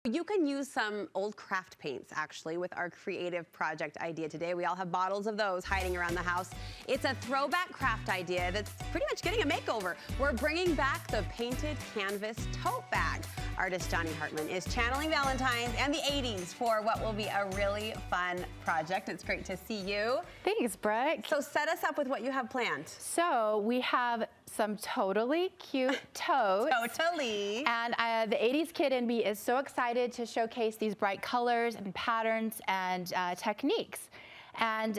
You can use some old craft paints, actually, with our creative project idea today. We all have bottles of those hiding around the house. It's a throwback craft idea that's pretty much getting a makeover. We're bringing back the painted canvas tote bag. Artist Jonnie Hartman is channeling Valentine's and the 80s for what will be a really fun project. It's great to see you. Thanks, Brooke. So set us up with what you have planned. So we have some totally cute totes. Totally. And the 80s kid in me is so excited to showcase these bright colors and patterns and techniques. And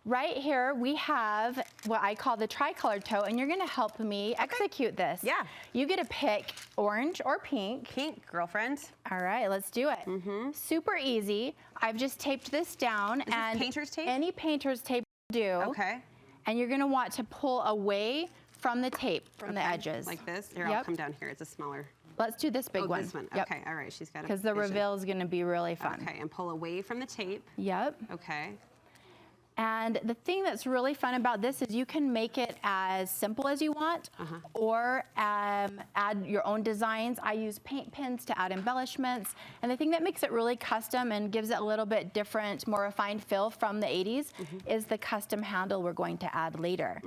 right here we have what I call the tricolor tote, and you're gonna help me execute this. Yeah. You get to pick orange or pink. Pink, girlfriend. All right, let's do it. Super easy. I've just taped this down. Is this painter's tape? Any painter's tape will do. Okay. And you're gonna want to pull away from the tape, from the edges. Like this? Here, I'll come down here. It's a smaller. Let's do this big one. This one. Yep. Okay, all right, she's got it. Because the reveal is gonna be really fun. Okay, and pull away from the tape. Yep. Okay. And the thing that's really fun about this is you can make it as simple as you want, or add your own designs. I use paint pens to add embellishments. And the thing that makes it really custom and gives it a little bit different, more refined feel from the 80s is the custom handle we're going to add later.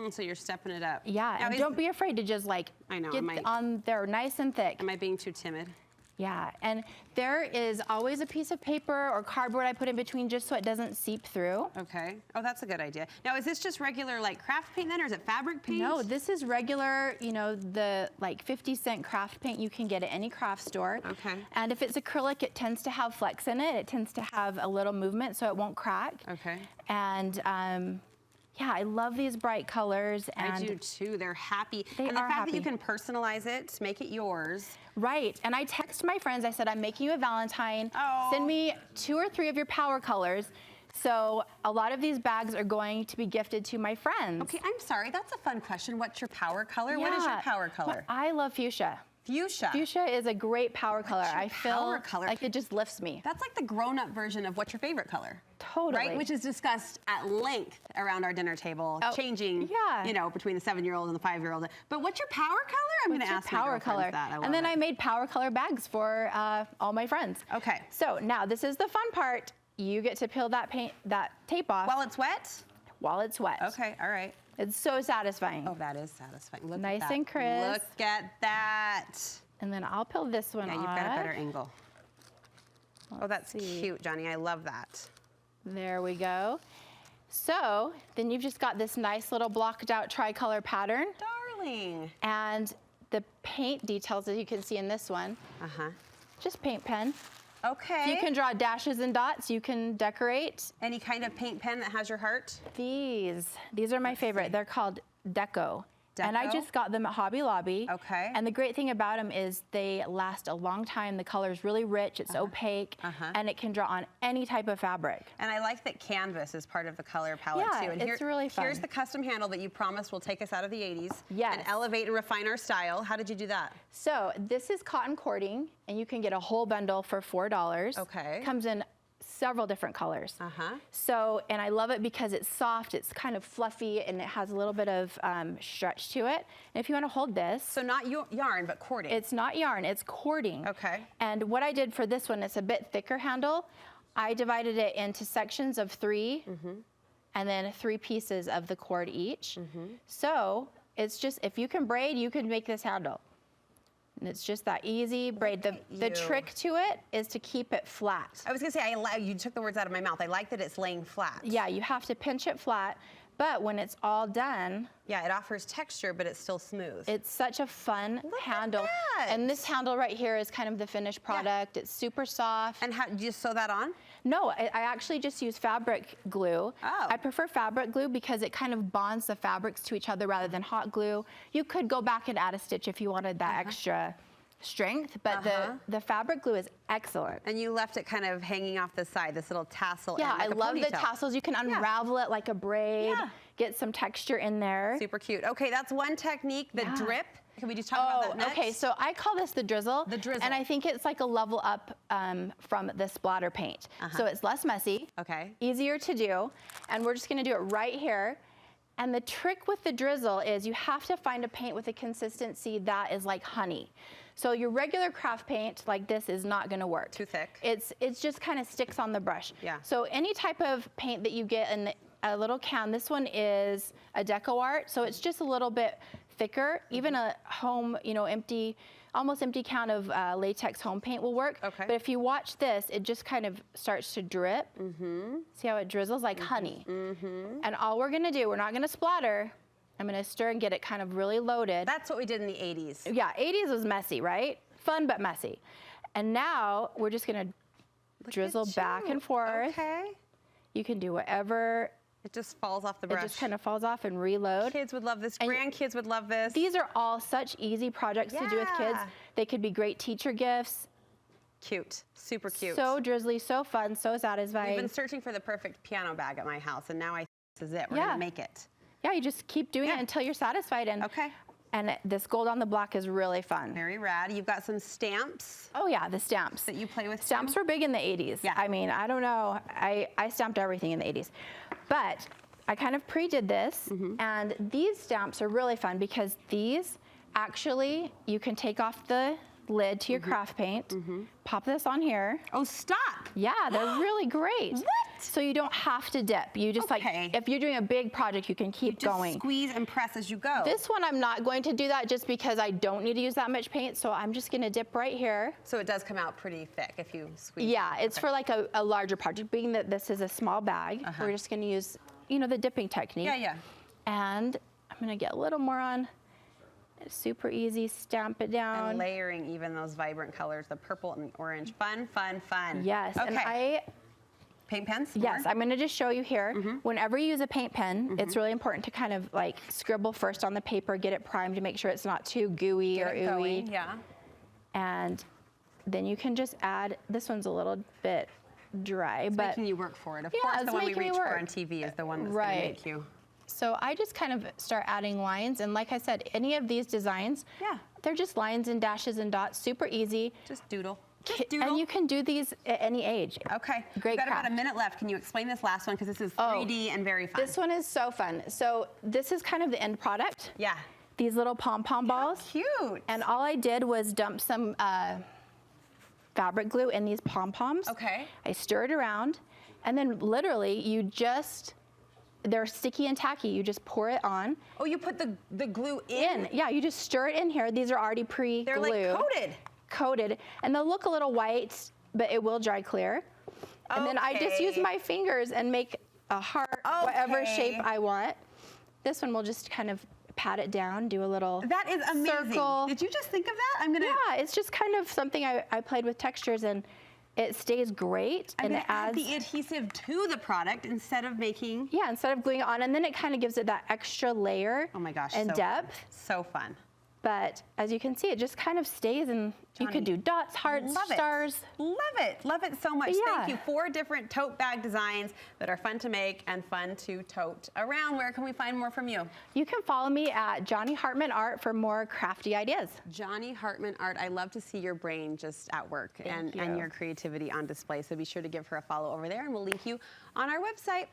So you're stepping it up. Yeah, now, and don't be afraid to just like get on there nice and thick. Am I being too timid? Yeah, and there is always a piece of paper or cardboard I put in between just so it doesn't seep through. Okay. Oh, that's a good idea. Now, is this just regular like craft paint then, or is it fabric paint? No, this is regular, you know, the like 50-cent craft paint you can get at any craft store. Okay. And if it's acrylic, it tends to have flex in it. It tends to have a little movement so it won't crack. Okay. And yeah, I love these bright colors. And I do too. They're happy. And the fact that you can personalize it, make it yours. Right. And I text my friends. I said, I'm making you a Valentine. Oh. Send me 2 or 3 of your power colors. So a lot of these bags are going to be gifted to my friends. Okay, I'm sorry. That's a fun question. What's your power color? Yeah. What is your power color? Well, I love fuchsia. Fuchsia. Fuchsia is a great power color. I feel like it just lifts me. That's like the grown-up version of what's your favorite color. Totally. Right? Which is discussed at length around our dinner table, changing, you know, between the 7-year-old and the 5-year-old. But what's your power color? I'm going to ask my girlfriends that. And then I made power color bags for all my friends. Okay. So now this is the fun part. You get to peel that tape off. While it's wet? While it's wet. Okay, all right. It's so satisfying. Oh, that is satisfying. Look nice at that. and crisp. Look at that. And then I'll peel this one off. Yeah, you've got a better angle. Oh, that's cute, Jonnie. I love that. There we go. So then you've just got this nice little blocked out tricolor pattern. Darling. And the paint details, as you can see in this one, just paint pen. Okay. So you can draw dashes and dots. You can decorate. Any kind of paint pen that has your heart? These are my favorite. They're called Deco. And I just got them at Hobby Lobby. Okay. And the great thing about them is they last a long time. The color's really rich, it's opaque, and it can draw on any type of fabric. And I like that canvas is part of the color palette too. And it's really fun. Here's the custom handle that you promised will take us out of the 80s. Yes. And elevate and refine our style. How did you do that? So this is cotton cording, and you can get a whole bundle for $4. Okay. Comes in several different colors. So, and I love it because it's soft, it's kind of fluffy, and it has a little bit of stretch to it. And if you want to hold this. So not yarn, but cording. It's not yarn, it's cording. Okay. And what I did for this one, it's a bit thicker handle. I divided it into sections of 3, and then 3 pieces of the cord each. So it's just, if you can braid, you can make this handle. And it's just that easy braid. The trick to it is to keep it flat. I was gonna say, you took the words out of my mouth. I like that it's laying flat. Yeah, you have to pinch it flat, but when it's all done. Yeah, it offers texture, but it's still smooth. It's such a fun handle. And this handle right here is kind of the finished product. It's super soft. And how, did you sew that on? No, I actually just use fabric glue. Oh. I prefer fabric glue because it kind of bonds the fabrics to each other rather than hot glue. You could go back and add a stitch if you wanted that extra strength, but the fabric glue is excellent. And you left it kind of hanging off the side, this little tassel. Yeah, like I love the tassels. You can unravel it like a braid, get some texture in there. Super cute. Okay, that's one technique, the drip. Can we just talk about that next? Okay, so I call this the drizzle. The drizzle. And I think it's like a level up from the splatter paint. So it's less messy, easier to do, and we're just gonna do it right here. And the trick with the drizzle is you have to find a paint with a consistency that is like honey. So your regular craft paint like this is not gonna work. Too thick. It's just kind of sticks on the brush. Yeah. So any type of paint that you get in a little can, this one is a deco art, so it's just a little bit thicker. Even a home, almost empty can of latex home paint will work. Okay. But if you watch this, it just kind of starts to drip. See how it drizzles like honey. And all we're gonna do, we're not gonna splatter. I'm gonna stir and get it kind of really loaded. That's what we did in the 80s. Yeah, 80s was messy, right? Fun but messy. And now we're just gonna drizzle back and forth. Okay. You can do whatever. It just falls off the brush. It just kind of falls off and reload. Kids would love this. And Grandkids would love this. These are all such easy projects to do with kids. Yeah. They could be great teacher gifts. Cute. Super cute. So drizzly, so fun, so satisfying. We've been searching for the perfect piano bag at my house, and now this is it. We're Yeah. gonna make it. Yeah, you just keep doing Yeah. it until you're satisfied. And, Okay. and this gold on the block is really fun. Very rad. You've got some stamps Oh yeah, the stamps. that you play with. Stamps were big in the 80s. Yeah. I mean, I don't know. I stamped everything in the 80s. But I kind of pre-did this, and these stamps are really fun because these actually, you can take off the lid to your craft paint, pop this on here. Oh, stop. Yeah, they're really great. What? So you don't have to dip. You just Okay. if you're doing a big project, you can keep Just going. squeeze and press as you go. This one, I'm not going to do that just because I don't need to use that much paint. So I'm just gonna dip right here. So it does come out pretty thick if you squeeze. Yeah, it's for like a larger project. Being that this is a small bag, we're just gonna use, the dipping technique. Yeah, yeah. And I'm gonna get a little more on. It's super easy, stamp it down. And layering even those vibrant colors, the purple and the orange. Fun, fun, fun. Yes, Okay. and Paint pens? yes, More? I'm gonna just show you here. Whenever you use a paint pen, it's really important to kind of like scribble first on the paper, get it primed to make sure it's not too gooey Get or it ooey. going, yeah. And then you can just add, this one's a little bit dry, but Making you work for it. Of Yeah, course, it's the one we making me reach for work. on TV is the one that's Right. going to make you. so I just kind of start adding lines. And like I said, any of these designs, Yeah. they're just lines and dashes and dots, super easy. Just doodle. Just doodle. And you can do these at any age. Okay. Great We've got craft. about a minute left. Can you explain this last one? Because this is 3D and very fun. This one is so fun. So this is kind of the end product. Yeah. These little pom-pom balls. Cute. And all I did was dump some fabric glue in these pom-poms. Okay. I stir it around, and then literally they're sticky and tacky. You just pour it on. Oh, you put the glue in? Yeah, you just stir it in here. These are already pre-glued. They're like coated. Coated. And they'll look a little white, but it will dry clear. And then I just use Okay. my fingers and make a heart, whatever Okay. shape I want. This one will just kind of pat it down, do a little That is amazing. circle. Did you just think of that? I'm gonna. Yeah, it's just kind of something I played with textures, and it stays great. I'm and gonna it add adds the adhesive to the product instead of making. yeah, instead of gluing it on, and then it kind of gives it that extra layer Oh my gosh. and so depth. Fun. So fun. But as you can see, it just kind of stays, and you Jonnie, could do dots, hearts, Love it. stars. Love it. Love it so much. But Thank yeah. you. 4 different tote bag designs that are fun to make and fun to tote around. Where can we find more from you? You can follow me at Jonnie Hartman Art for more crafty ideas. Jonnie Hartman Art. I love to see your brain just at work and you. your creativity on display. So be sure to give her a follow over there, and we'll link you on our website.